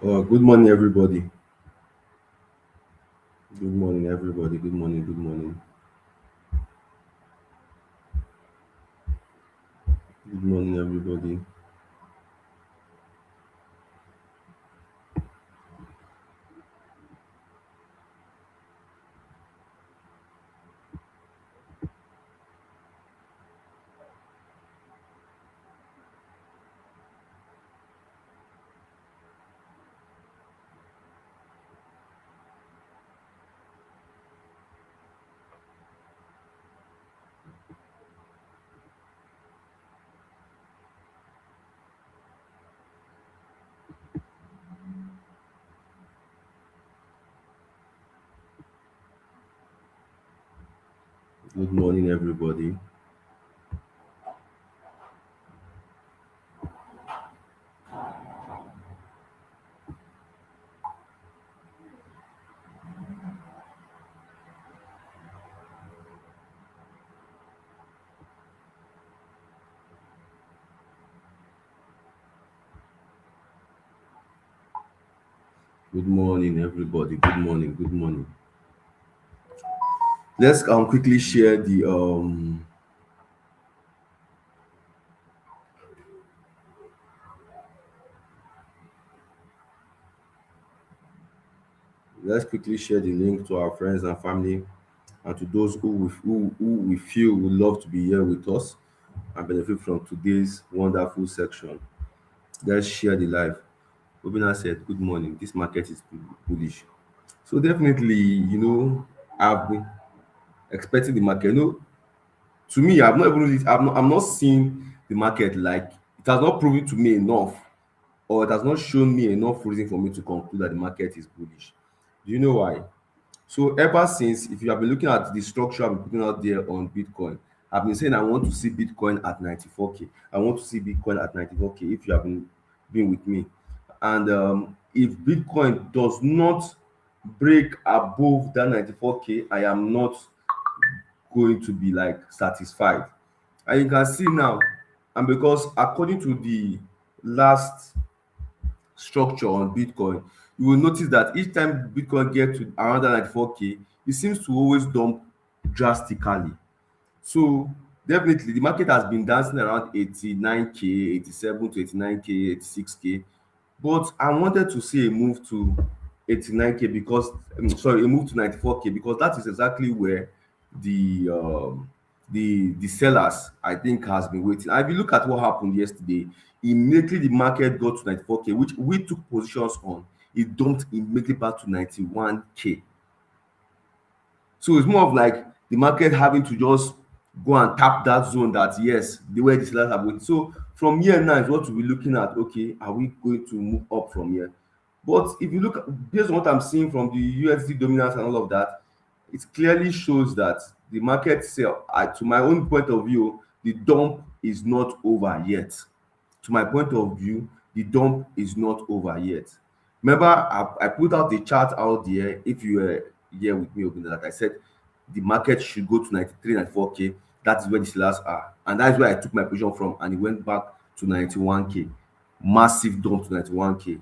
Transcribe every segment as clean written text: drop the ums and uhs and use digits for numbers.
Good morning, everybody. Good morning, everybody. Good morning. Good morning. Good morning, everybody. Good morning, everybody. Good morning, everybody. Good morning. Good morning. Let's quickly share the let's quickly share the link to our friends and family and to those who we feel would love to be here with us and benefit from today's wonderful section. Let's share the live. Obina said, "Good morning. This market is bullish." So definitely, I've been expecting the market. To me, I've not even really, I'm not seeing the market like it has not proven to me enough, or it has not shown me enough reason for me to conclude that the market is bullish. Do you know why? So ever since, if you have been looking at the structure I'm putting out there on Bitcoin, I've been saying I want to see Bitcoin at 94K. I want to see Bitcoin at 94K. If you have been with me, and if Bitcoin does not break above that 94K, I am not going to be like satisfied. And you can see now, and because according to the last structure on Bitcoin, you will notice that each time Bitcoin get to around that 94K, it seems to always dump drastically. So definitely the market has been dancing around 89K, 87 to 89K, 86K. But I wanted to see a move to 89K because sorry, a move to 94K because that is exactly where the the sellers I think has been waiting. And if you look at what happened yesterday, immediately the market got to 94K, which we took positions on, it dumped immediately back to 91K. So it's more of like the market having to just go and tap that zone that yes, the way the sellers are going. So from here now is what we're looking at. Okay, are we going to move up from here? But if you look based on what I'm seeing from the USD dominance and all of that, it clearly shows that the market sell. To my own point of view, the dump is not over yet. To my point of view, the dump is not over yet. Remember, I put out a chart out there. If you were here with me, Obinna, that I said the market should go to 93, 94K. That is where the sellers are. And that is where I took my position from. And it went back to 91K. Massive dump to 91K.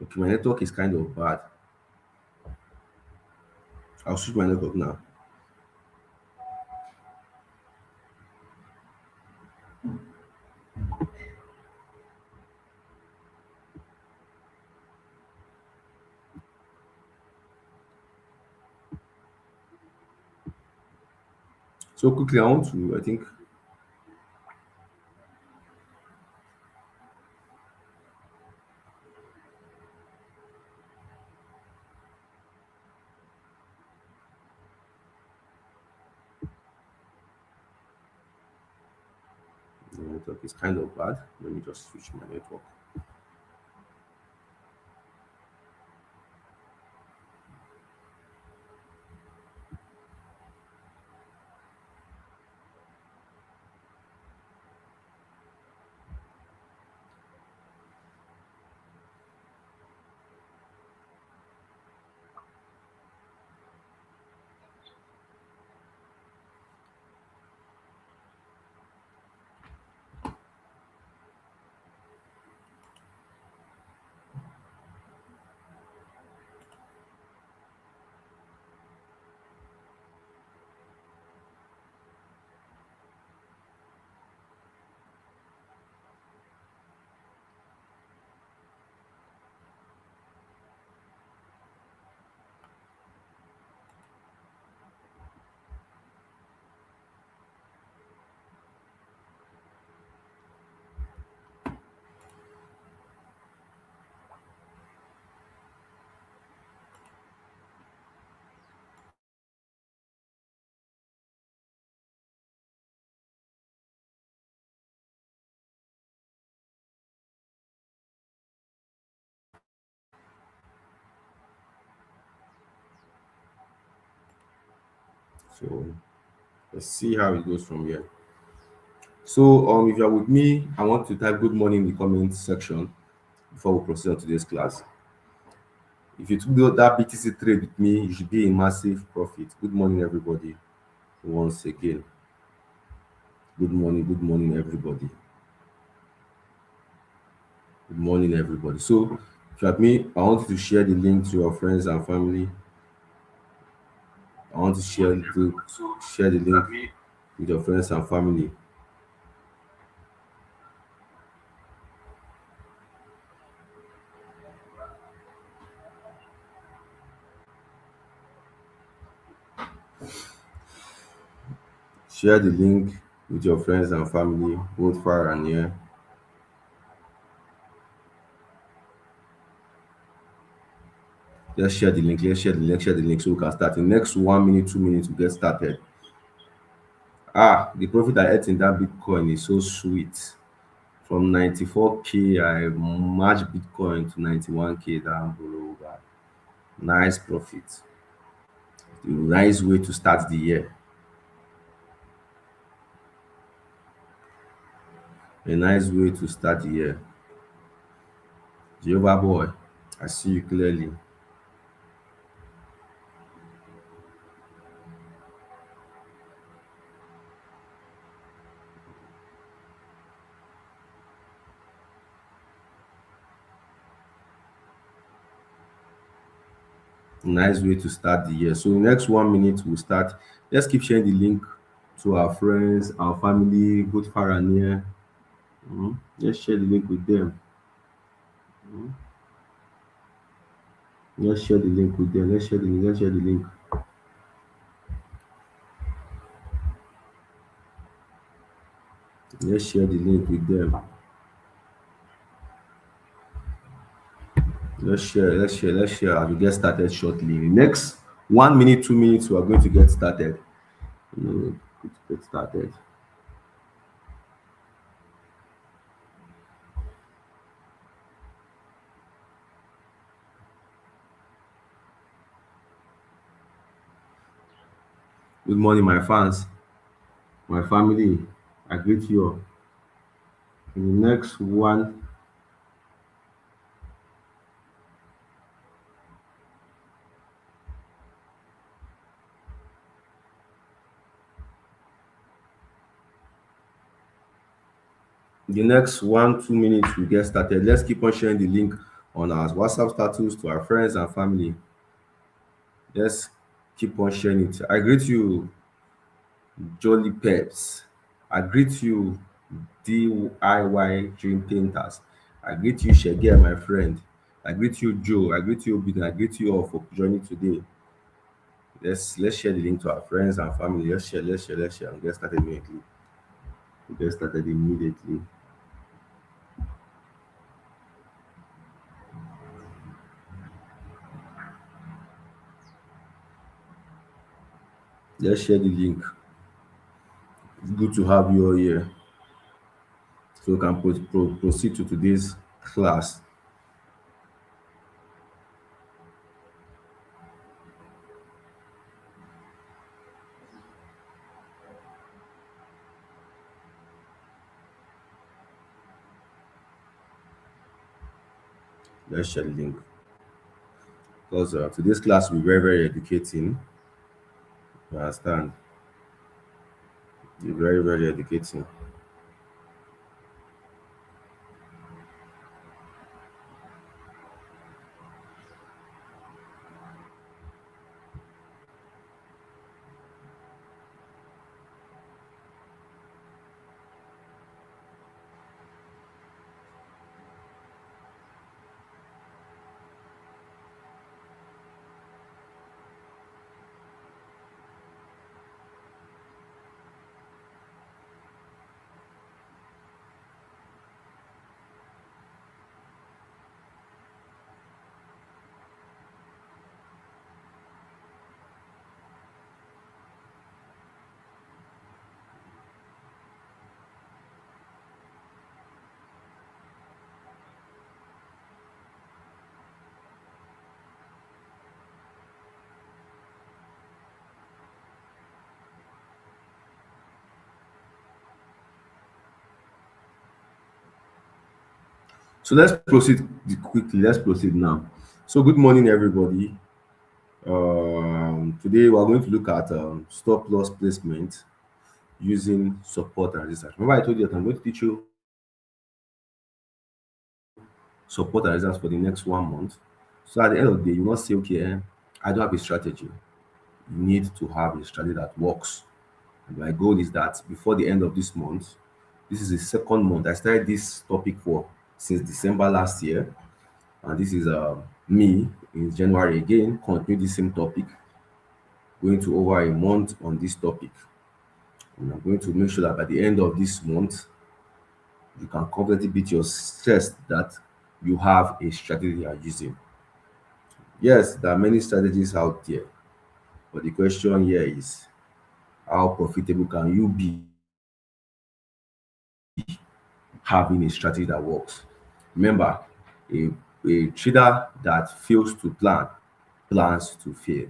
Okay, my network is kind of bad. I'll switch my network now. So quickly, I think, the network is kind of bad. Let me just switch my network. So let's see how it goes from here. So if you're with me, I want to type good morning in the comment section before we proceed on today's class. If you took that BTC trade with me, you should be in massive profit. Good morning, everybody. Once again, good morning, everybody. Good morning, everybody. So, if you're with me, I want you to share the link to your friends and family. I want to share the link with your friends and family. Share the link with your friends and family, both far and near. Let's share the link. Let's share the link. Share the link so we can start. In next 1 minute, 2 minutes, to get started. The profit I ate in that Bitcoin is so sweet. From 94K, I matched Bitcoin to 91K down below. That nice profit. A nice way to start the year. A nice way to start the year. Jehovah boy, I see you clearly. Nice way to start the year. So next 1 minute we'll start. Let's keep sharing the link to our friends, our family, both far and near. Let's share the link with them. Let's share the link with them. Let's share the link. Let's share the link. Let's share the link with them. Let's share as we get started shortly. In the next 1 minute, 2 minutes, we are going to get started. Get started. Good morning, my fans, my family. I greet you all. In the next one, the next 1 2 minutes, we get started. Let's keep on sharing the link on our WhatsApp status to our friends and family. Let's keep on sharing it. I greet you, Jolly Peps. I greet you, DIY Dream Painters. I greet you, Shege, my friend. I greet you, Joe. I greet you, Obin. I greet you all for joining today. Let's share the link to our friends and family. Let's share, and get started immediately. Get started immediately. Let's share the link. It's good to have you all here. So we can proceed to today's class. Let's share the link. Because today's class will be very, very educating. You understand? It'll be very, very educating. So let's proceed quickly. Let's proceed now. So good morning, everybody. Today we are going to look at stop loss placement using support and resistance. Remember, I told you that I'm going to teach you support and resistance for the next 1 month. So at the end of the day, you will not say, okay, I don't have a strategy. You need to have a strategy that works. And my goal is that before the end of this month, this is the second month. I started this topic for since December last year, and this is me in January again, continue the same topic, going to over a month on this topic. And I'm going to make sure that by the end of this month, you can confidently beat your chest that you have a strategy you are using. Yes, there are many strategies out there, but the question here is how profitable can you be having a strategy that works? Remember, a, a trader that fails to plan plans to fail.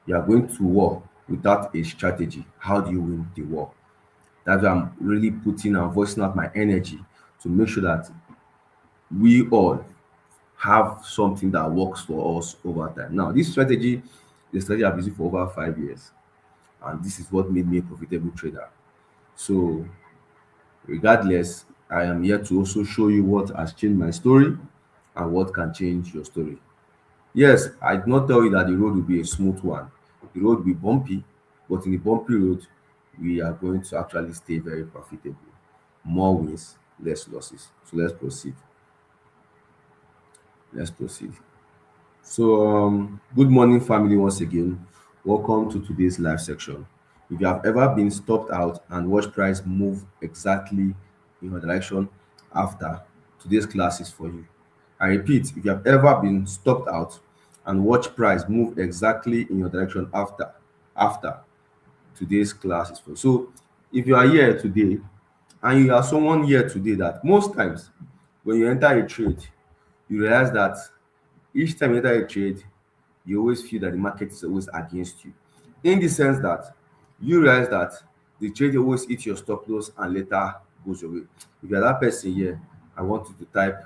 You are going to war without a strategy. How do you win the war? That's why I'm really putting and voicing out my energy to make sure that we all have something that works for us over time. Now, this strategy, the strategy I've used for over 5 years, and this is what made me a profitable trader. So, regardless, I am here to also show you what has changed my story and what can change your story. Yes, I did not tell you that the road will be a smooth one. The road will be bumpy, but in the bumpy road, we are going to actually stay very profitable. More wins, less losses. So let's proceed. Let's proceed. So, good morning, family, once again. Welcome to today's live section. If you have ever been stopped out and watched price move exactly in your direction after, today's class is for you. I repeat, if you have ever been stopped out and watched price move exactly in your direction after, today's class is for you. So, if you are here today and you are someone here today that most times when you enter a trade, you realize that each time you enter a trade, you always feel that the market is always against you. In the sense that you realize that the trade always hits your stop loss and later goes your way. If you're that person here, I want you to type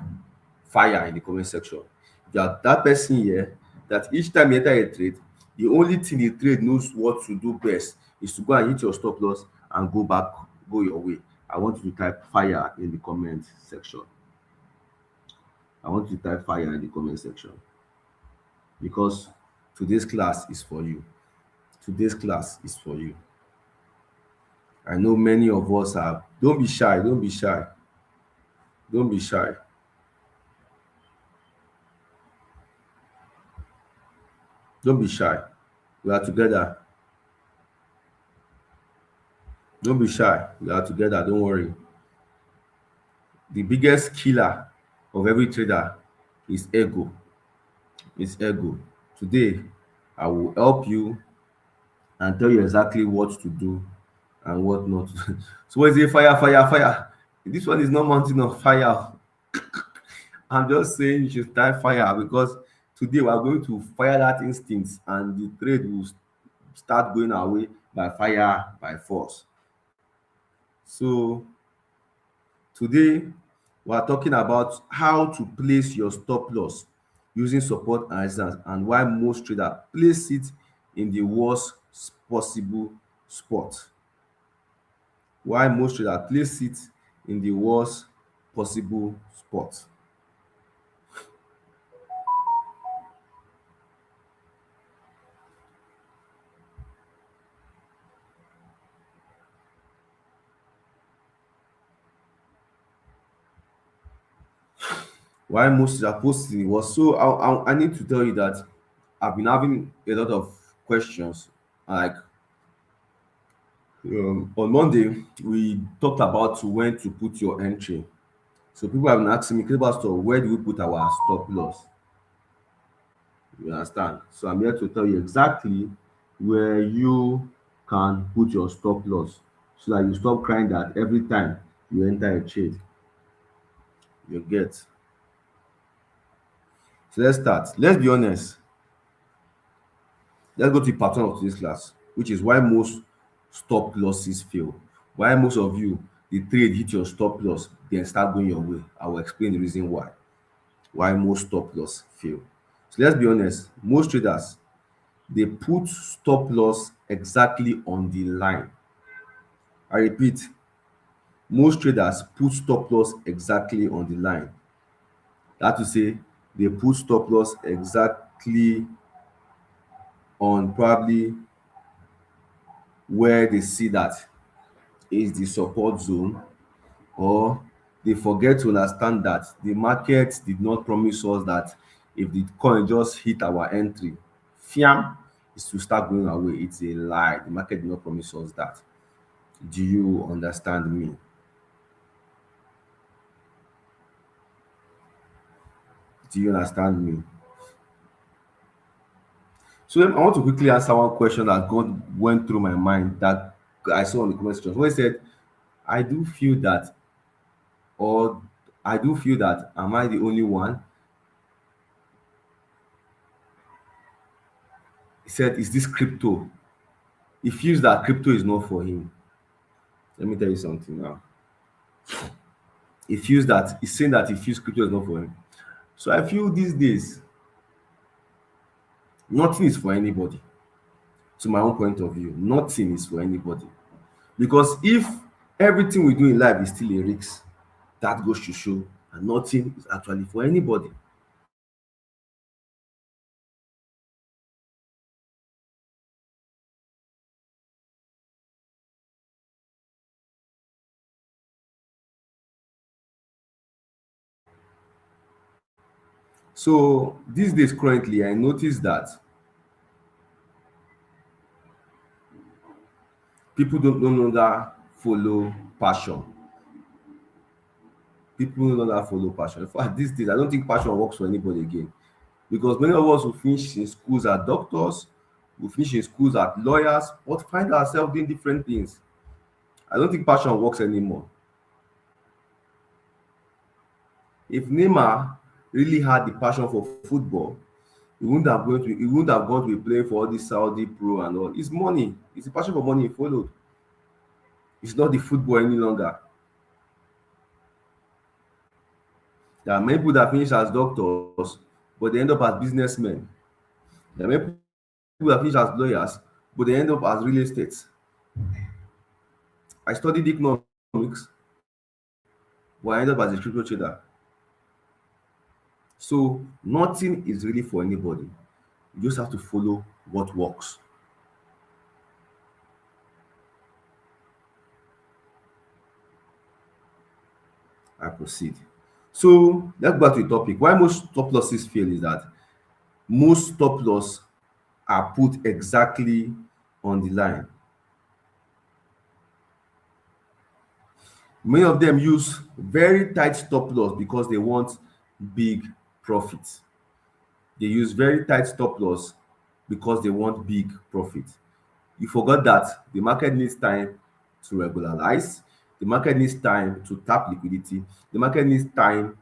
fire in the comment section. If you are that person here that each time you enter a trade, the only thing the trade knows what to do best is to go and hit your stop loss and go back, go your way. I want you to type fire in the comment section. I want you to type fire in the comment section because today's class is for you. Today's class is for you. I know many of us have. Don't be shy. Don't be shy. Don't be shy. Don't be shy. We are together. Don't be shy. We are together. Don't worry. The biggest killer of every trader is ego. It's ego. Today, I will help you and tell you exactly what to do and what not to do. So when you say fire, fire, fire, this one is not mountain of fire. I'm just saying you should type fire because today we are going to fire that instinct and the trade will start going our way by fire, by force. So today we are talking about how to place your stop loss using support and resistance and why most traders place it in the worst possible spot. Why most traders place it in the worst possible spot. Why most are posting was so I need to tell you that I've been having a lot of questions. Like on Monday, we talked about when to put your entry. So people have been asking me, Pastor, where do we put our stop loss? You understand? So I'm here to tell you exactly where you can put your stop loss so that you stop crying that every time you enter a trade, you get. So let's start. Let's be honest. Let's go to part one of today's class, which is why most stop losses fail. Why most of you the trade hit your stop loss, then start going your way. I will explain the reason why most stop loss fail. So let's be honest, most traders they put stop loss exactly on the line. I repeat, most traders put stop loss exactly on the line. That to say, they put stop loss exactly on probably where they see that is the support zone, or they forget to understand that the market did not promise us that if the coin just hit our entry, fiam, is to start going away. It's a lie. The market did not promise us that. Do you understand me? Do you understand me? So I want to quickly answer one question that God went through my mind that I saw on the comment section. When he said, I do feel that, or I do feel that, am I the only one? He said, is this crypto? He feels that crypto is not for him. Let me tell you something now. He's saying that he feels crypto is not for him. So I feel these days, nothing is for anybody. To my own point of view, nothing is for anybody. Because if everything we do in life is still a risk, that goes to show that nothing is actually for anybody. So these days currently, I notice that people don't no longer follow passion. People no longer follow passion. In fact, these days, I don't think passion works for anybody again. Because many of us who finish in schools as doctors, who finish in schools as lawyers, but find ourselves doing different things. I don't think passion works anymore. If Neymar really had the passion for football, he wouldn't have gone to be playing for all this Saudi pro and all. It's money. It's the passion for money he followed. It's not the football any longer. There are many people that finish as doctors, but they end up as businessmen. There are many people that finish as lawyers, but they end up as real estate. I studied economics, but I ended up as a crypto trader. So nothing is really for anybody. You just have to follow what works. I proceed. So let's go back to the topic. Why most stop losses fail is that most stop loss are put exactly on the line. Many of them use very tight stop loss because they want big profits. They use very tight stop loss because they want big profit. You forgot that the market needs time to regularize, the market needs time to tap liquidity, the market needs time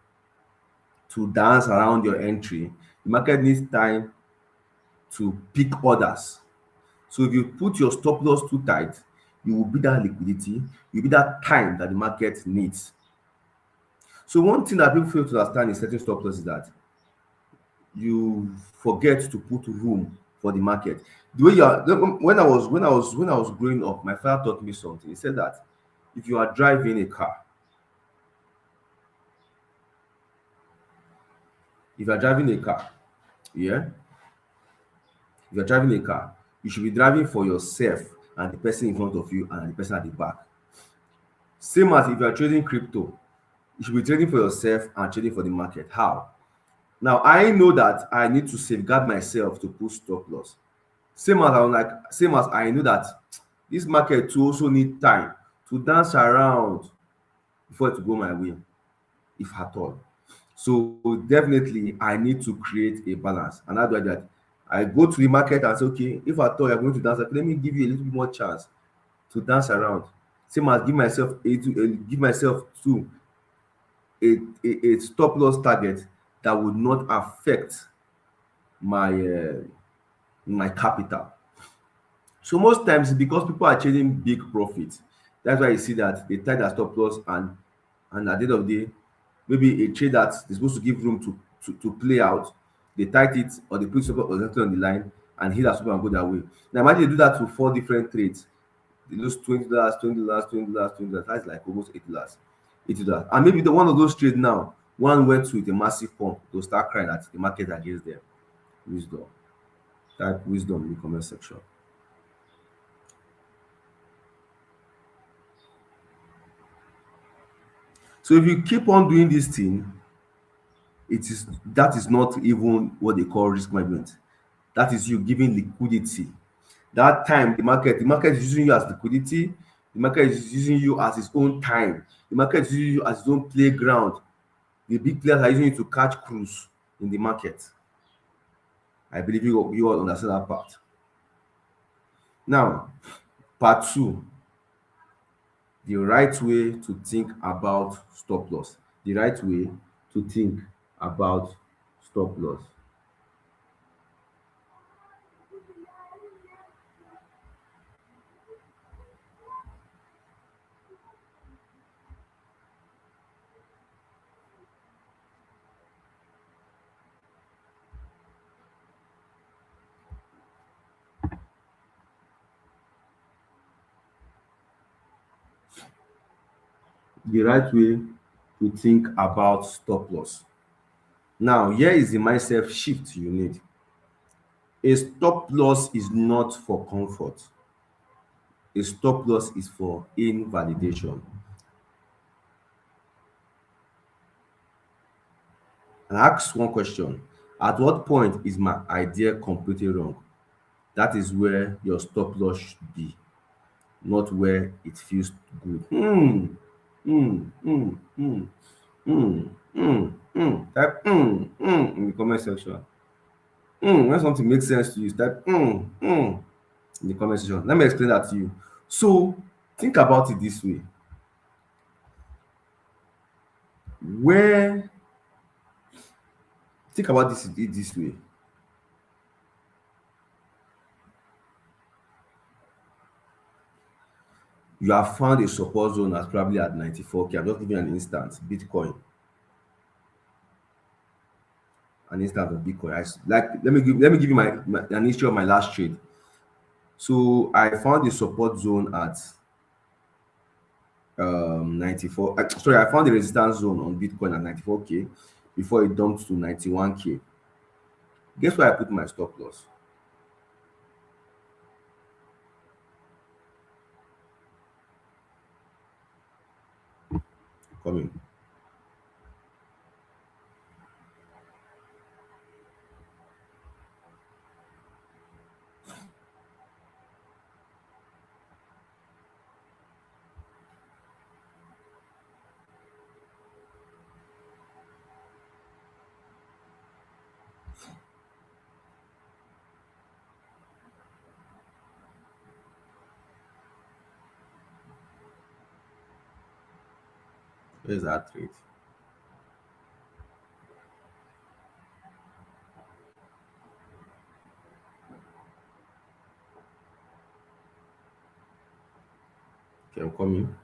to dance around your entry, the market needs time to pick orders. So if you put your stop loss too tight, you will be that liquidity, you will be that time that the market needs. So one thing that people fail to understand in setting stop loss is that you forget to put room for the market. The way you are when I was growing up, my father taught me something. He said that if you are driving a car, if you are driving a car, yeah, if you're driving a car, you should be driving for yourself and the person in front of you and the person at the back. Same as if you're trading crypto, you should be trading for yourself and trading for the market. How? Now I know that I need to safeguard myself to put stop loss. Same as I know that this market too also need time to dance around before it to go my way, if at all. So definitely I need to create a balance. And how do I do that? I go to the market and say, okay, if at all you're going to dance, let me give you a little bit more chance to dance around. Same as give myself to a stop loss target that would not affect my capital. So most times it's because people are chasing big profits. That's why you see that they tie their stop loss, and at the end of the day, maybe a trade that is supposed to give room to play out, they tight it or they put support or something on the line and hit that support and go their way. Now imagine they do that to four different trades. They lose $20, $20, $20, $20. That's like almost $80. $80. And maybe the one of those trades now, one went with a massive pump, they'll start crying at the market against them. Wisdom. Type wisdom in the comment section. So if you keep on doing this thing, it is that is not even what they call risk management. That is you giving liquidity. That time the market is using you as liquidity. The market is using you as its own time. The market is using you as its own playground. The big players are using you to catch cruise in the market. I believe you all understand that part. Now, part two, the right way to think about stop loss. The right way to think about stop loss. The right way to think about stop loss. Now, here is the mindset shift you need. A stop loss is not for comfort. A stop loss is for invalidation. And ask one question. At what point is my idea completely wrong? That is where your stop loss should be, not where it feels good. Hmm. Type in the comment section. When something makes sense to you, type in the comment section. Let me explain that to you. So think about it this way. Where think about this way. You have found a support zone that's probably at 94K. I'm just giving you an instance. Bitcoin. An instance of Bitcoin. Let me give you an history of my last trade. So I found a support zone at 94. Sorry, I found the resistance zone on Bitcoin at 94K before it dumped to 91K. Guess where I put my stop loss? Coming. Where's that trade? Okay, I'm coming.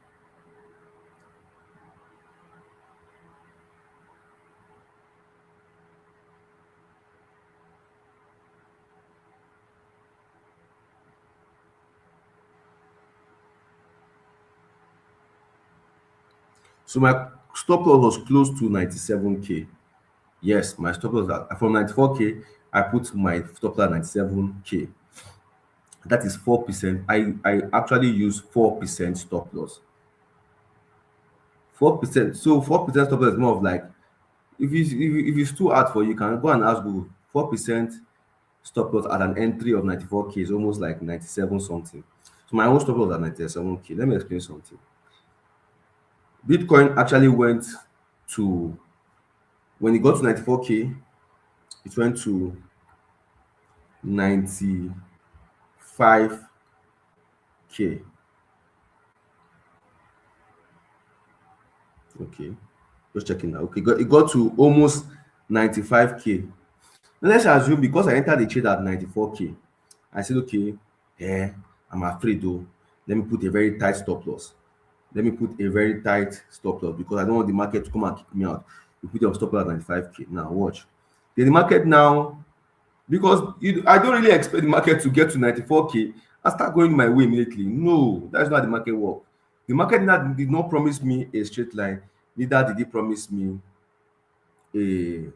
So my stop loss was close to 97K. Yes, my stop loss from 94K. I put my stop loss at 97K. That is 4%. I actually use 4% stop loss. 4%. So 4% stop loss is more of like if it's too hard for you, you can go and ask Google. 4% stop loss at an entry of 94K is almost like 97 something. So my own stop loss at 97K. Let me explain something. Bitcoin actually went to when it got to 94K, it went to 95K. Okay, just checking now. Okay, it got to almost 95K. Now let's assume because I entered the trade at 94K, I said, okay, I'm afraid though. Let me put a very tight stop loss. Let me put a very tight stop loss because I don't want the market to come and kick me out. You put your stop loss at 95K. Now watch. Then the market now, because I don't really expect the market to get to 94K and start going my way immediately. No, that's not how the market work. The market did not promise me a straight line, neither did it promise me a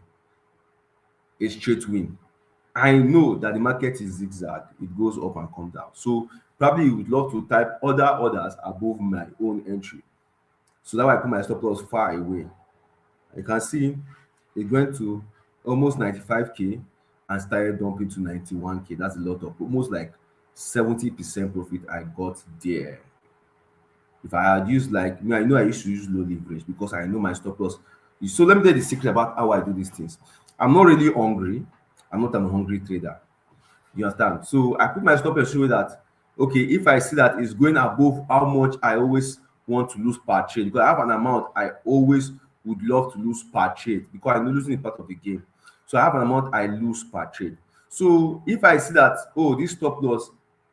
a straight win. I know that the market is zigzag, it goes up and come down. So probably you would love to type other orders above my own entry. So that why I put my stop loss far away. You can see it went to almost 95K and started dumping to 91K. That's a lot of almost like 70% profit I got there. If I had used like me, I know I used to use low leverage because I know my stop loss. So let me tell you the secret about how I do these things. I'm not really hungry. I'm not an hungry trader. You understand? So I put my stop loss so that okay, if I see that it's going above how much I always want to lose per trade, because I have an amount I always would love to lose per trade because I know losing is part of the game. So I have an amount I lose per trade. So if I see that oh this stop loss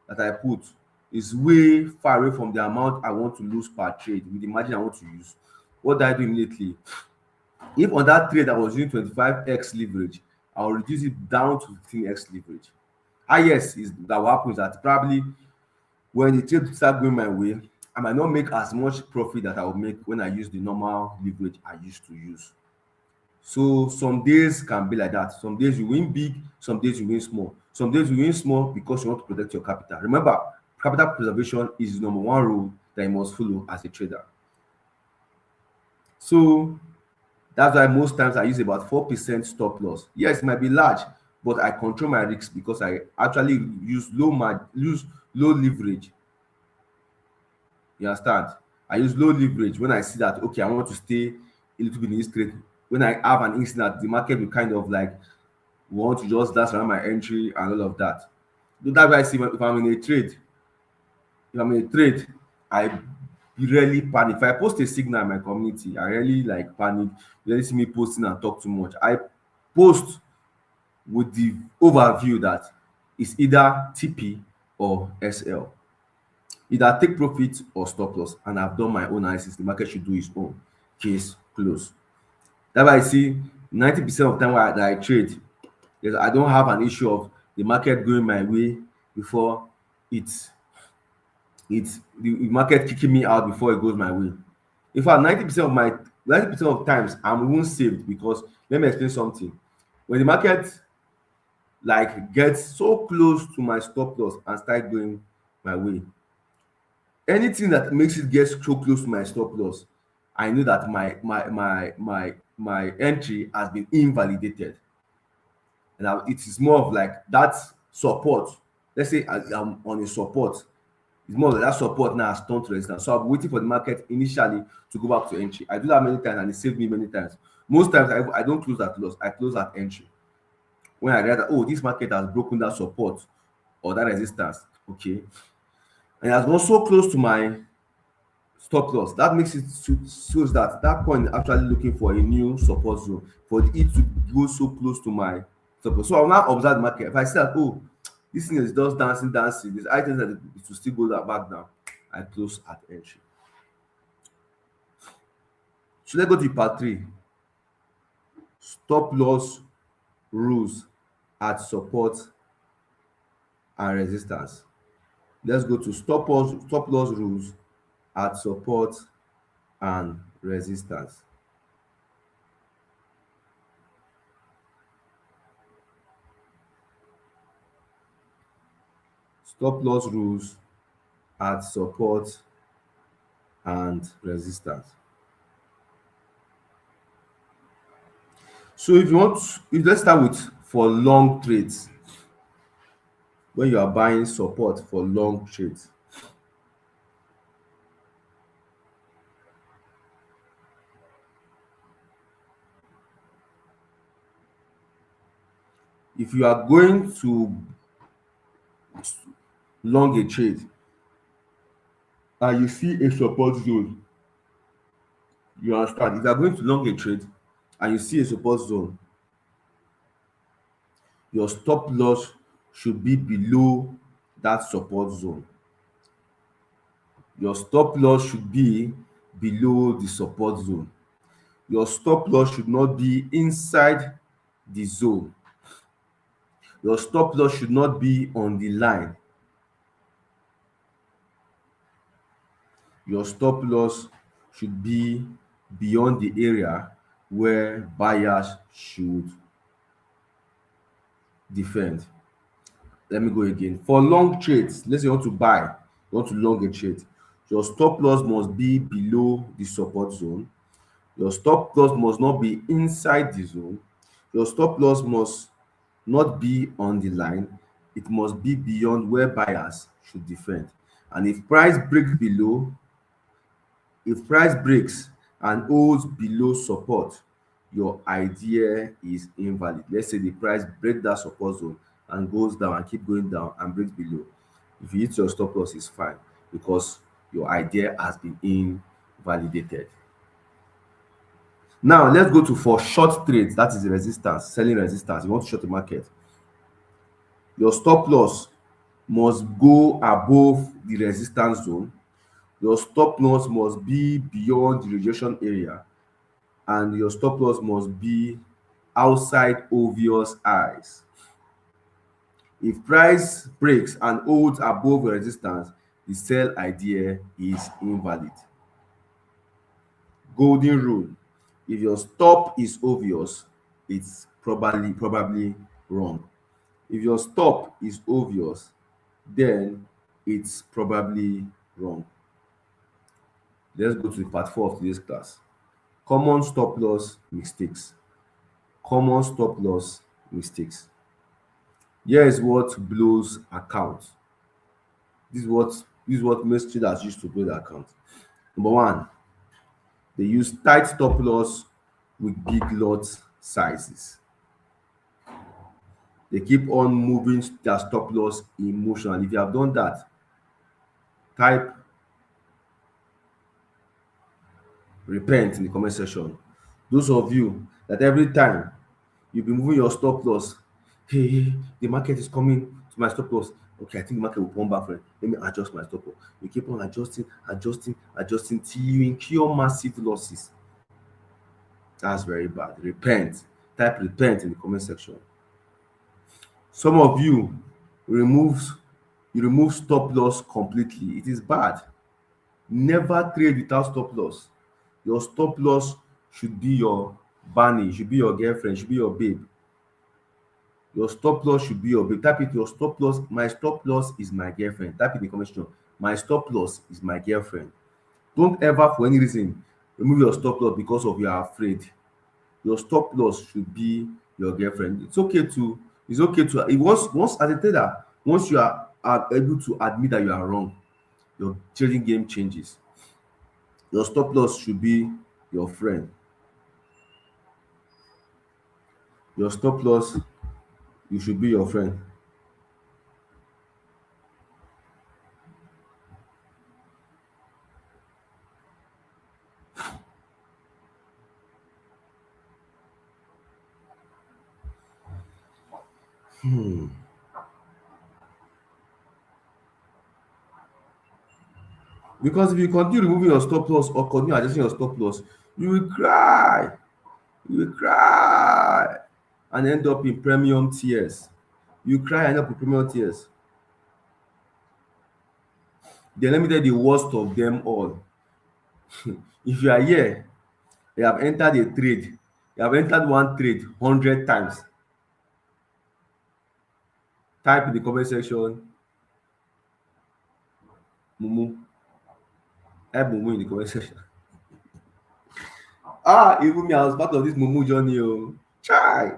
that I put is way far away from the amount I want to lose per trade with the margin I want to use, what do I do immediately? If on that trade I was using 25x leverage, I'll reduce it down to 15x leverage. Highest is that what happens that probably when the trade start going my way, I might not make as much profit that I would make when I use the normal leverage I used to use. So some days can be like that. Some days you win big, some days you win small. Some days you win small because you want to protect your capital. Remember, capital preservation is the number one rule that you must follow as a trader. So that's why most times I use about 4% stop loss. Yes, it might be large, but I control my risks because I actually use low leverage. You understand? I use low leverage when I see that okay, I want to stay a little bit in this trade. When I have an instant that the market will kind of like want to just dance around my entry and all of that. So that's why I see if I'm in a trade, if I'm in a trade, I rarely panic. If I post a signal in my community, I really like panic. You really see me posting and talk too much. I post with the overview that it's either TP or SL. Either take profit or stop loss. And I've done my own analysis. The market should do its own. Case close. That's why I see 90% of the time that I trade, yes, I don't have an issue of the market going my way before it's the market kicking me out before it goes my way. In fact, 90% of times I'm even saved because let me explain something. When the market like gets so close to my stop loss and start going my way, anything that makes it get so close to my stop loss, I know that my entry has been invalidated. And it is more of like that support. Let's say I'm on a support. It's more like that support now has turned to resistance. So I'm waiting for the market initially to go back to entry. I do that many times and it saved me many times. Most times I don't close at loss, I close at entry. When I realize that oh, this market has broken that support or that resistance, okay, and it has gone so close to my stop loss. That makes it shows that that coin is actually looking for a new support zone for it to go so close to my stop loss. So I'll now observe the market. If I see that oh, this thing is just dancing, dancing, there's items that it will still go that back down, I close at entry. So let's go to part three. Stop loss rules at support and resistance. Let's go to stop loss rules at support and resistance. Stop loss rules at support and resistance. So if you want, if let's start with for long trades, when you are buying support for long trades, if you are going to long a trade and you see a support zone, you understand. If you are going to long a trade and you see a support zone, your stop loss should be below that support zone. Your stop loss should be below the support zone. Your stop loss should not be inside the zone. Your stop loss should not be on the line. Your stop loss should be beyond the area where buyers should defend. Let me go again. For long trades, let's say you want to buy, you want to long a trade, your stop loss must be below the support zone. Your stop loss must not be inside the zone. Your stop loss must not be on the line. It must be beyond where buyers should defend. And if price breaks and holds below support, your idea is invalid. Let's say the price break that support zone and goes down and keep going down and breaks below. If you hit your stop loss, it's fine because your idea has been invalidated. Now let's go to for short trades, that is the resistance, selling resistance. You want to short the market. Your stop loss must go above the resistance zone. Your stop loss must be beyond the rejection area, and your stop loss must be outside obvious eyes. If price breaks and holds above resistance, the sell idea is invalid. Golden rule: if your stop is obvious, it's probably wrong. If your stop is obvious, then it's probably wrong. Let's go to part 4 of today's class. Common stop loss mistakes. Common stop loss mistakes. Here is what blows account. This is what most traders use to blow the account. Number one, they use tight stop loss with big lot sizes. They keep on moving their stop loss in motion. And if you have done that, type repent in the comment section. Those of you that every time you've been moving your stop loss, hey, the market is coming to my stop loss. Okay, I think the market will come back, friend. Let me adjust my stop loss. You keep on adjusting till you incur massive losses. That's very bad. Repent. Type repent in the comment section. Some of you remove stop loss completely. It is bad. Never trade without stop loss. Your stop loss should be your Barney, should be your girlfriend, should be your babe. Your stop loss should be your babe. Type it, your stop loss. My stop loss is my girlfriend. Type it in the comment section. My stop loss is my girlfriend. Don't ever, for any reason, remove your stop loss because of you are afraid. Your stop loss should be your girlfriend. It's okay to once as a trader, once you are able to admit that you are wrong, your trading game changes. Your stop loss should be your friend. Your stop loss, you should be your friend. Because if you continue removing your stop loss or continue adjusting your stop loss, you will cry. You will cry and end up in premium tears. You cry and end up in premium tears. Then let me tell you the worst of them all. If you are here, you have entered a trade, you have entered one trade 100 times. Type in the comment section mumu. Type mumu in the comment section. Even me, I was part of this mumu journey. Oh, try.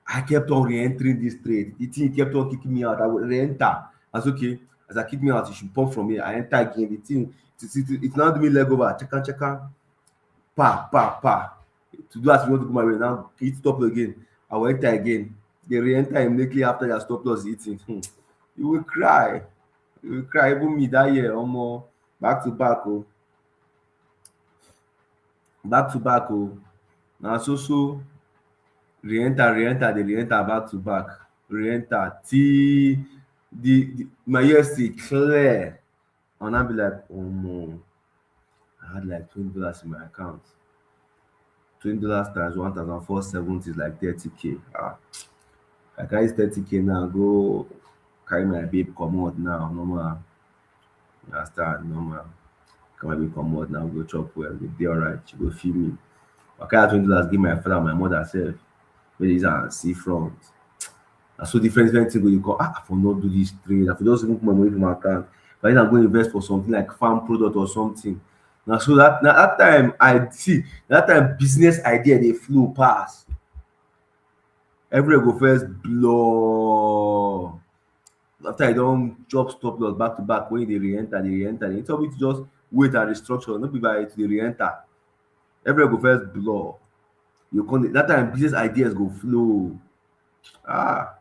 I kept on re-entering this trade. The thing kept on kicking me out. I would re-enter. That's okay. As I kick me out, you should pump from here. I enter again. The thing, it's now doing leg over. Check. Pa. To do as you want to go my way. Now hit stop again. I will enter again. They re-enter immediately after your stop loss hitting. You will cry. You will cry. Even me that year, almost back to back. Oh. Back to back. Oh. Now so re-enter, they re-enter back to back. Re-enter till my USC clear. I'll not be like, oh no, I had like $20 in my account. $20 times 1,470 is like 30K. I carry 30K now, go carry my babe come out now, normal. You understand? Normal. Carry my babe come out now, go chop well, they dey alright, she go feel me. I carry $20, give my father and my mother sef, make dey use am see front. Na so different different thing go dey come. I for no do this trade, I for just even put my money for my account. If I use am go invest for something like farm product or something. Na so that time I see, that time business idea dey flow pass. Everywhere go first blur. After you don chop stop loss back to back, when you dey re-enter, dey re-enter, instead of you to just wait and restructure, no be by to dey re-enter. Everywhere go first blur. You come dey, that time business ideas go flow. Ah,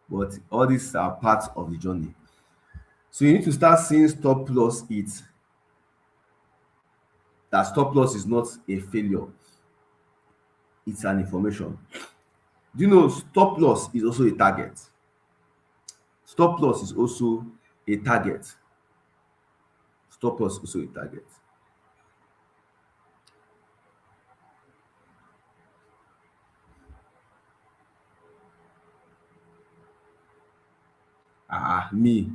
but all these are part of the journey. So you need to start seeing stop loss it, that stop loss is not a failure, it's an information. Do you know stop loss is also a target? Stop loss is also a target. Stop loss is also a target. Me,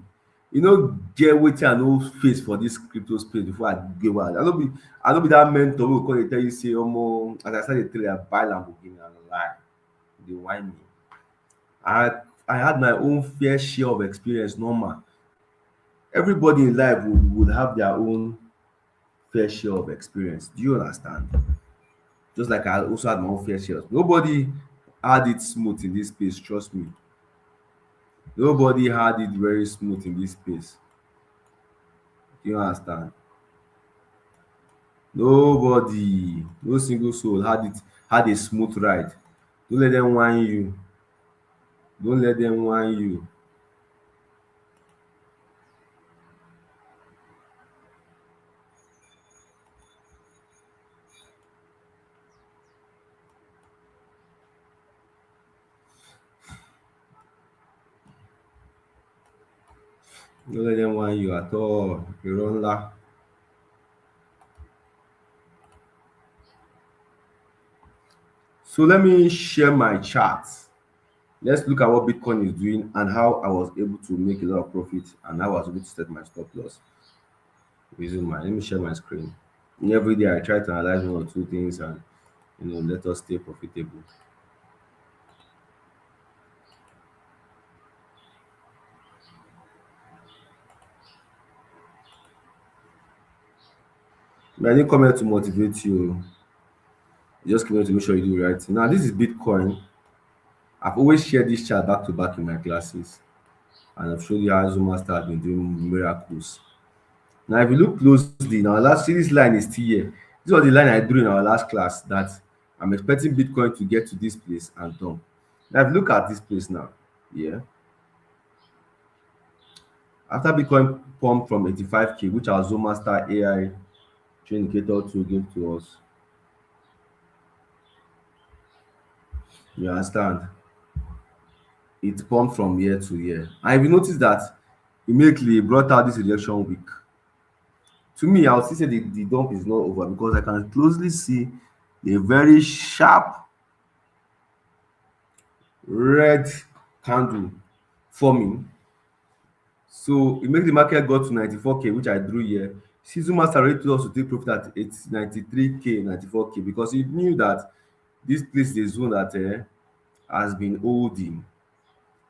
you no get wetin I no face for dis crypto space before I get wild. I no be dat mentor wey go come dey tell you say omo as I start dey trade I buy Lamborghini, I no lie, you dey whine me. I had my own fair share of experience, normal. Everybody in life would have their own fair share of experience. Do you understand? Just like I also had my own fair share. Nobody had it smooth in dis space, trust me. Nobody had it very smooth in dis space. Do you understand? Nobody, no single soul had a smooth ride. Don't let them whine you. Don't let them whine you. Don't let them whine you at all. Irọ́ ńlá. So let me share my chart. Let's look at what Bitcoin is doing and how I was able to make a lot of profit and how I was able to set my stop loss using my, let me share my screen. Every day I try to analyze one or two things and let us stay profitable. I didn't come here to motivate you. I just came here to make sure you do the right thing. Now this is Bitcoin. I've always shared this chart back to back in my classes, and I've shown you how Zuma has been doing miracles. Now, if you look closely, now last see this line is still here. This was the line I drew in our last class that I'm expecting Bitcoin to get to this place and dump. Now, if you look at this place now, yeah, after Bitcoin pumped from 85K, which our Zuma AI trade indicator to give to us, you understand? It pumped from year to year. And if you notice that immediately it brought out this rejection week. To me, I would still say the dump is not over because I can closely see a very sharp red candle forming. So it makes the market go to 94K, which I drew here. Zuma started to us to take profit at 93K, 94K because he knew that this place is a zone that has been holding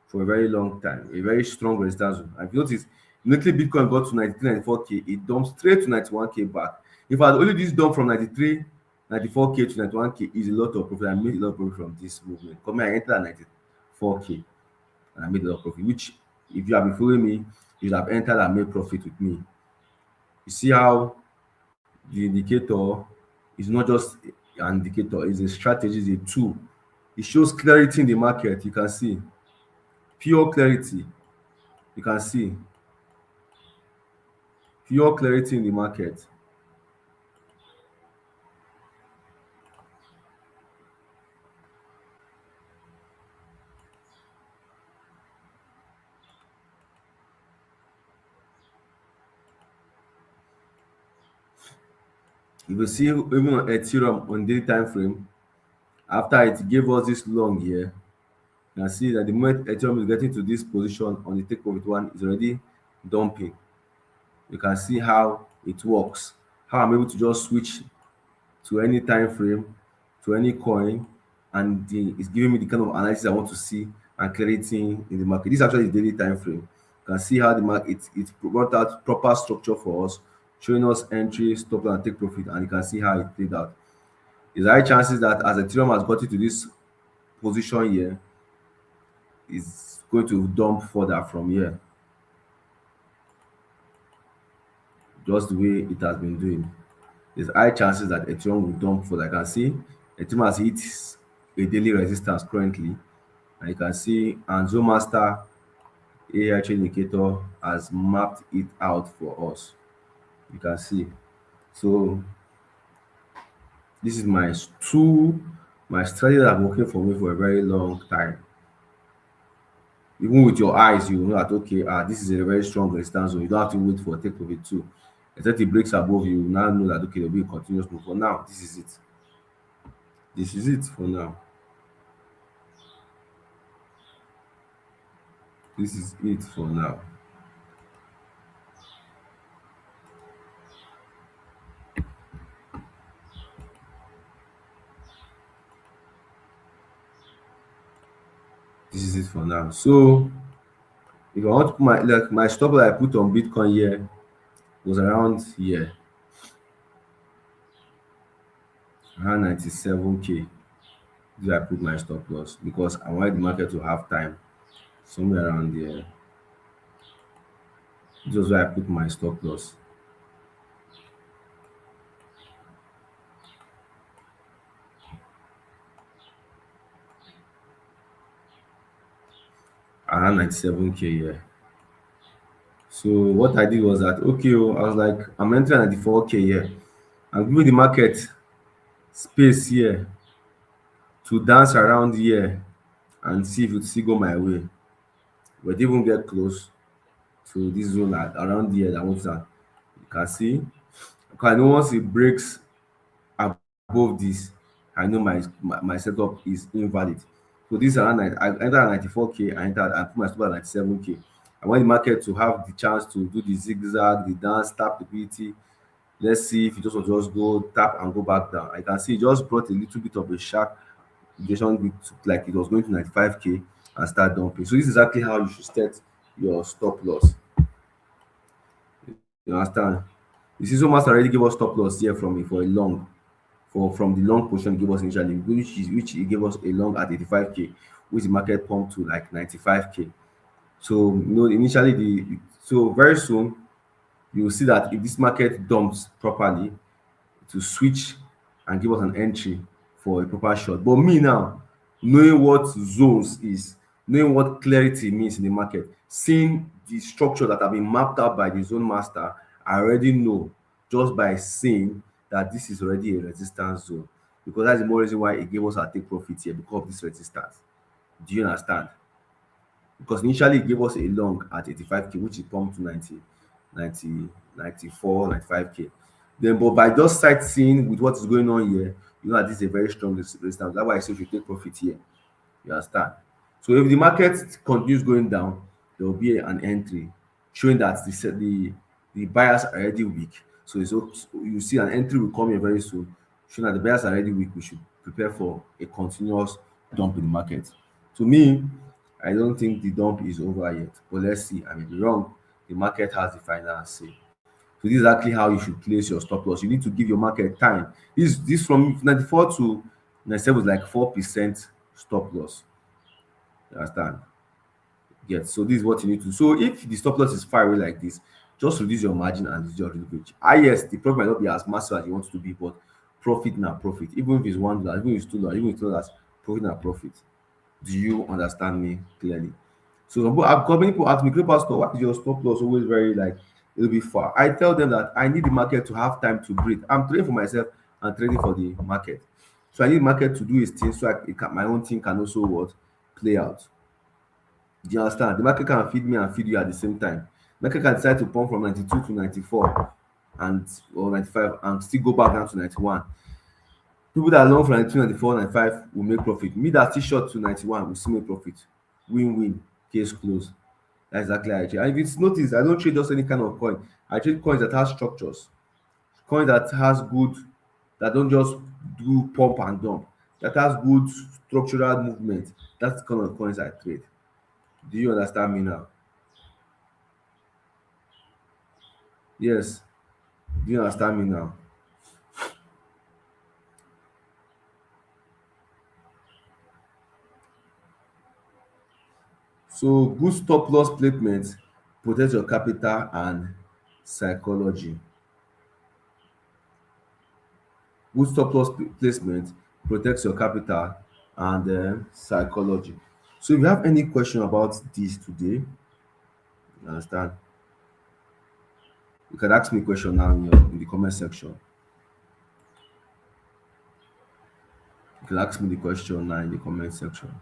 for a very long time, a very strong resistance zone. And if you notice, immediately Bitcoin got to 93, 94K, it dumped straight to 91K back. In fact, only this dump from 93, 94K to 91K is a lot of profit. I made a lot of profit from this movement. Coming, I entered at 94K and I made a lot of profit, which if you have been following me, you would have entered and made profit with me. You see how the indicator is not just an indicator, it's a strategy, it's a tool. It shows clarity in the market. You can see pure clarity. You can see pure clarity in the market. If you see even on Ethereum on daily time frame, after it gave us this long here, you can see that the moment Ethereum is getting to this position on the take profit one is already dumping. You can see how it works, how I'm able to just switch to any time frame, to any coin, and it's giving me the kind of analysis I want to see and clarity in the market. This is actually the daily time frame. You can see how the market it brought out proper structure for us, showing us entry, stop loss, and take profit, and you can see how it played out. There's high chances that as Ethereum has got into this position here, it's going to dump further from here, just the way it has been doing. There's high chances that Ethereum will dump further. I can see Ethereum has hit a daily resistance currently, and you can see and Master AI trade indicator has mapped it out for us. You can see. So this is my tool, my strategy that have working for me for a very long time. Even with your eyes, you know that okay, this is a very strong resistance zone. You don't have to wait for a take profit too. Except it breaks above you, now know that okay, there'll be a continuous move. For now, this is it. This is it for now. This is it for now. This is it for now. So if I want to put my stop that I put on Bitcoin here was around here, around 97K. This is where I put my stop loss because I wanted the market to have time somewhere around there. This was where I put my stop loss around 97K here. So what I did was that okay, I was like, I'm entering 94K here. I'm giving the market space here to dance around here and see if it still go my way. But it didn't even get close to this zone around here that I want to. You can see. Okay, once it breaks above this, I know my setup is invalid. So this around I entered at 94K, I put my stop at 97K. I want the market to have the chance to do the zigzag, the dance, tap liquidity. Let's see if it just will just go tap and go back down. I can see it just brought a little bit of a sharp rejection like it was going to 95K and start dumping. So this is exactly how you should set your stop loss. You understand? You see, so much already gave us stop loss here from me for a long, for from the long position he gave us initially, which he gave us a long at 85K, which the market pumped to like 95K. So initially so very soon you will see that if this market dumps properly, to switch and give us an entry for a proper shot. But me now, knowing what zones is, knowing what clarity means in the market, seeing the structure that have been mapped out by the zone master, I already know just by seeing that this is already a resistance zone. Because that's the more reason why it gave us our take profit here because of this resistance. Do you understand? Because initially it gave us a long at 85K, which is pumped to 90, 94, 95K. Then, but by just sightseeing with what is going on here, you know that this is a very strong resistance. That's why I say you should take profit here. You understand? So if the market continues going down, there will be an entry showing that the buyers are already weak. So you see an entry will come here very soon, showing that the buyers are already weak. We should prepare for a continuous dump in the market. To me, I don't think the dump is over yet, but let's see. I may be wrong. The market has the final say. So this is exactly how you should place your stop loss. You need to give your market time. This from 94 to 97 is like 4% stop loss. You understand? Yes. So this is what you need to. So if the stop loss is far away like this, just reduce your margin and reduce your leverage. Yes, the profit might not be as massive as you want it to be, but profit now profit. Even if it's $1, even if it's $2, even if it's $2, profit now profit. Do you understand me clearly? So many people ask me, "Great Pastor, why is your stop loss always very like it'll be far?" I tell them that I need the market to have time to breathe. I'm trading for myself and trading for the market. So I need market to do its thing so my own thing can also what play out. Do you understand? The market can feed me and feed you at the same time. Market can decide to pump from 92 to 94 and or 95 and still go back down to 91. People that long from 92, 94, 95 will make profit. Me that still short to 91 will still make profit. Win-win, case closed. That's exactly how I trade. And if it's noticed, I don't trade just any kind of coin. I trade coins that have structures, coin that has good, that don't just do pump and dump, that has good structural movement. That's the kind of coins I trade. Do you understand me now? Yes. Do you understand me now? So good stop loss placement protect your capital and psychology. Good stop loss placement protects your capital and psychology. So if you have any question about this today, you understand, you can ask me question now in the comment section. You can ask me the question now in the comment section.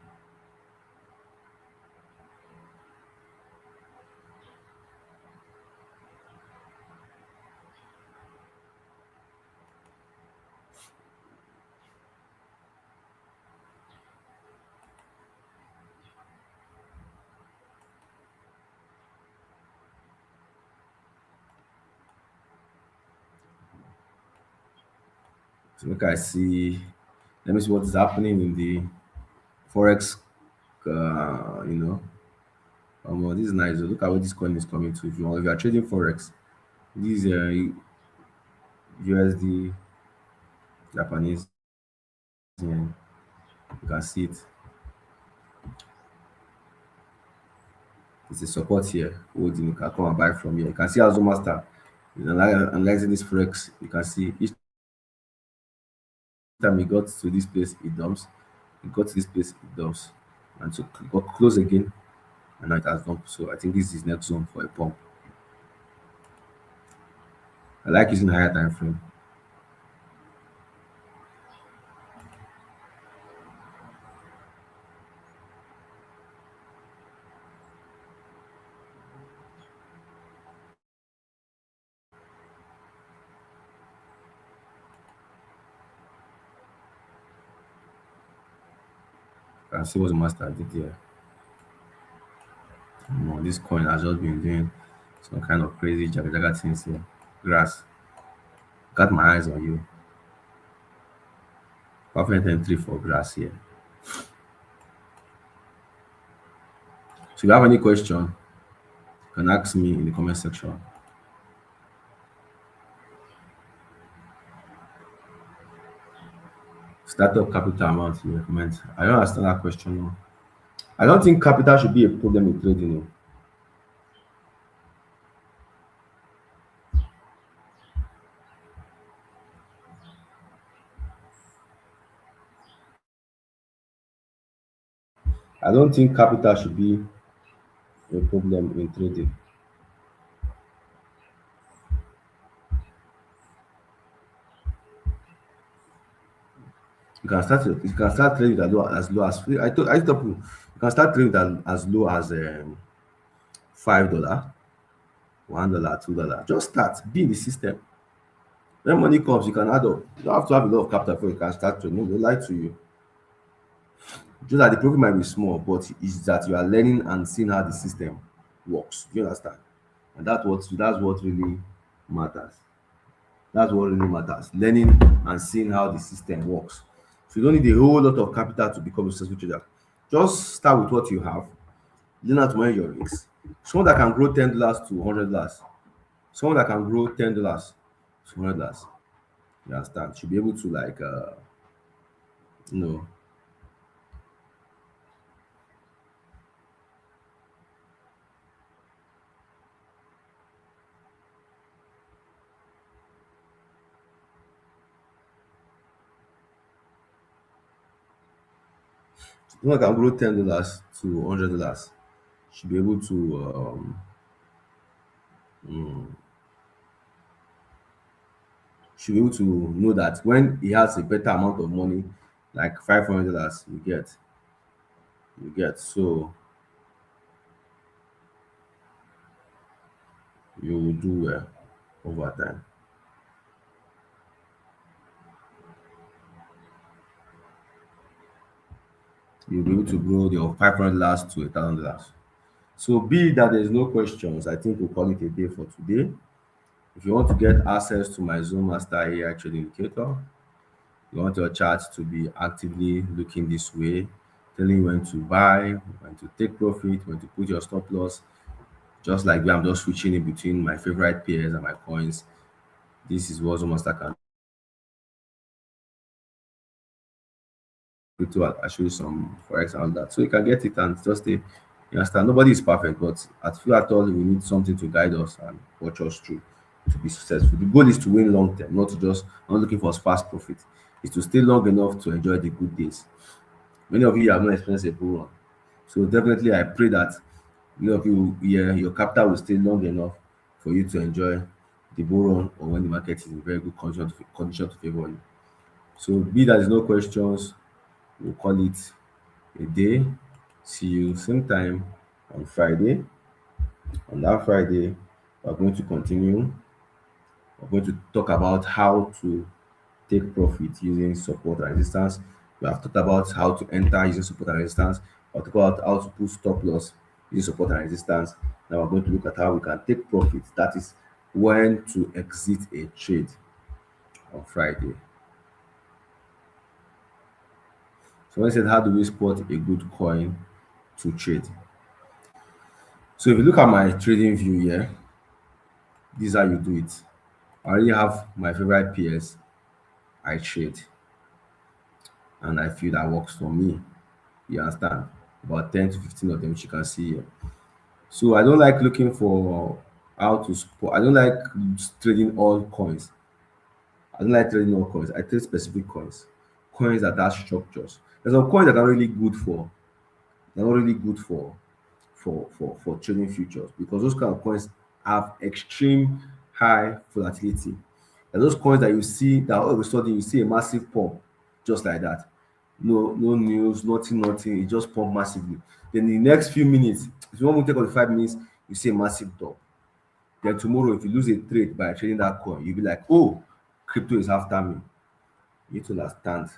So make I see, let me see what is happening in the forex. You know, this is nice. Look at where this coin is coming to. If you are trading forex, this USD Japanese yen, you can see it. It's a support here. Holding, you can come and buy from here. You can see how Zuma Star is analyzing this forex. You can see each time he got to this place, it dumps. He got to this place, it dumps. And so it got close again, and now it has dumped. So I think this is next zone for a pump. I like using higher time frame. You can see what the master did here. This coin has just been doing some kind of crazy jaga jaga things here. Grass. Got my eyes on you. Perfect entry for grass here. So if you have any question, you can ask me in the comment section. Startup capital amount you recommend. I don't understand that question. No. I don't think capital should be a problem in trading. No. I don't think capital should be a problem in trading. You can start trading as low as I told people you can start trading as low as $5, $1, $2. Just start. Be in the system. When money comes, you can add up. You don't have to have a lot of capital before you can start trading. No, they lie to you. Just that the profit might be small, but it's that you are learning and seeing how the system works. Do you understand? And that's what really matters. That's what really matters. Learning and seeing how the system works. So you don't need a whole lot of capital to become a successful trader. Just start with what you have. Learn how to manage your risks. Someone that can grow $10 to $100. Someone that can grow $10 to $100. You understand? Should be able to you know, someone that can grow $10 to $100 should be able to mm, should be able to know that when he has a better amount of money, like $500, you get so you will do well over time. You'll be able to grow your $500 to $1,000. So be it that there's no questions, I think we'll call it a day for today. If you want to get access to my Zoom Master AI Trading Indicator, you want your chart to be actively looking this way, telling you when to buy, when to take profit, when to put your stop loss. Just like me, I'm just switching in between my favorite pairs and my coins. This is what Zoom Master can crypto. I show you some forex and all that. So you can get it and just stay. You understand? Nobody is perfect, but at few at all, we need something to guide us and watch us through to be successful. The goal is to win long term, not to just not looking for fast profit. It's to stay long enough to enjoy the good days. Many of you have not experienced a bull run. So definitely I pray that many of you, yeah, your capital will stay long enough for you to enjoy the bull run or when the market is in very good condition to favor you. So be that is no questions, we'll call it a day. See you same time on Friday. On that Friday, we're going to continue. We're going to talk about how to take profit using support and resistance. We have talked about how to enter using support and resistance. We'll talk about how to put stop loss using support and resistance. Now we're going to look at how we can take profit. That is when to exit a trade on Friday. So when I said how do we spot a good coin to trade? So if you look at my trading view here, this is how you do it. I already have my favorite pairs I trade, and I feel that works for me. You understand? About 10 to 15 of them, which you can see here. So I don't like looking for how to spot. I don't like trading all coins. I don't like trading all coins. I trade specific coins, coins that have structures. There's some coins that are really good for. They're not really good for trading futures because those kind of coins have extreme high volatility. And those coins that you see that all of a sudden you see a massive pump just like that. No news, nothing. It just pump massively. Then the next few minutes, if you want to take on the 5 minutes, you see a massive drop. Then tomorrow, if you lose a trade by trading that coin, you'll be like, oh, crypto is after me. You need to understand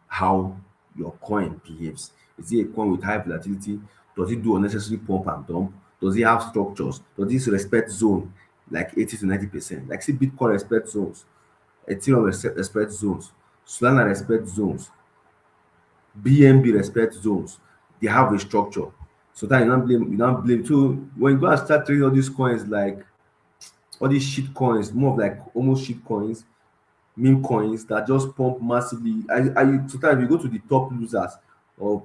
how your coin behaves. Is it a coin with high volatility? Does it do unnecessary pump and dump? Does it have structures? Does it respect zone like 80 to 90%? Like see Bitcoin respect zones, Ethereum respect zones, Solana respect zones, BNB respect zones. They have a structure. So that you don't blame. So when you go and start trading all these coins like all these shit coins, more of like almost shit coins, meme coins that just pump massively. I sometimes you go to the top losers or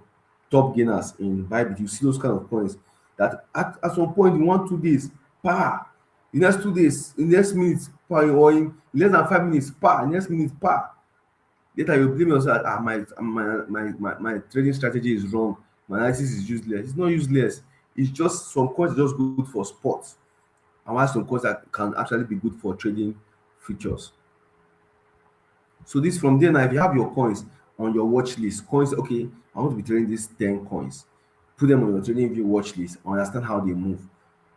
top gainers in Bybit, you see those kind of coins that at some point in 1 2 days, pa, the next 2 days, in the next minute, pa, or in less than 5 minutes, pa, next minute, pa. Later you blame yourself, ah, my trading strategy is wrong, my analysis is useless. It's not useless. It's just some coins are just good for sports, and while some coins that can actually be good for trading futures. So this from there now, if you have your coins on your watch list, coins, okay, I want to be trading these 10 coins. Put them on your trading view watch list, understand how they move.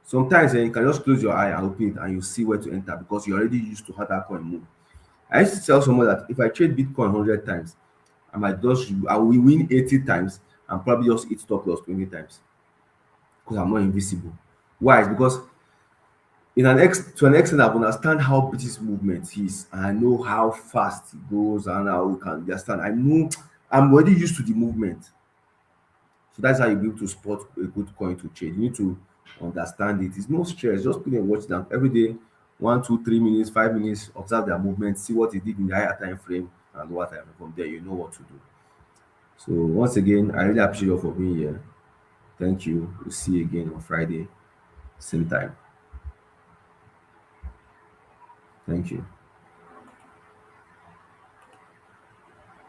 Sometimes you can just close your eye and open it and you see where to enter because you're already used to how that coin move. I used to tell someone that if I trade Bitcoin 100 times, I will win 80 times and probably just hit stop loss 20 times because I'm not invisible. Why? It's because to an extent I've understand how British movement is and I know how fast it goes and how we can understand. I know I'm already used to the movement. So that's how you be able to spot a good coin to trade. You need to understand it. It's no stress. Just put and watch them every day, 1 2 3 minutes, 5 minutes, observe their movement, see what it did in the higher time frame and what time from there you know what to do. So once again, I really appreciate you for being here. Thank you. We'll see you again on Friday, same time. Thank you.